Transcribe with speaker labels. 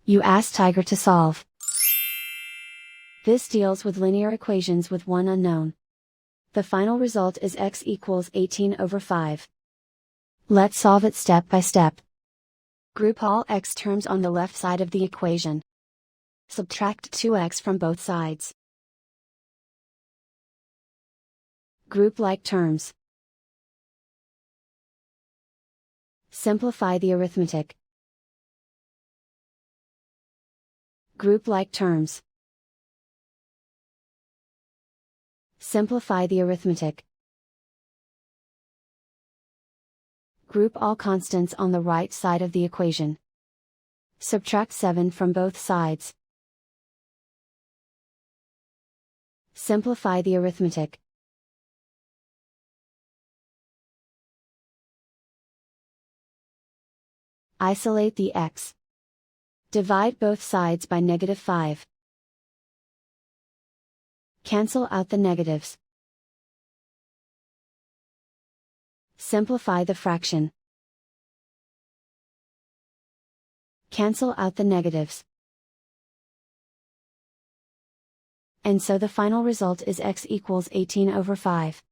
Speaker 1: You ask Tiger to solve. This deals with linear equations with one unknown. The final result is x equals 18/5. Let's solve it step by step. Group all x terms on the left side of the equation. Subtract 2x from both sides. Group like terms. Simplify the arithmetic. Group like terms. Simplify the arithmetic. Group all constants on the right side of the equation. Subtract 7 from both sides. Simplify the arithmetic. Isolate the x. Divide both sides by -5. Cancel out the negatives. Simplify the fraction. Cancel out the negatives. And so the final result is x equals 18/5.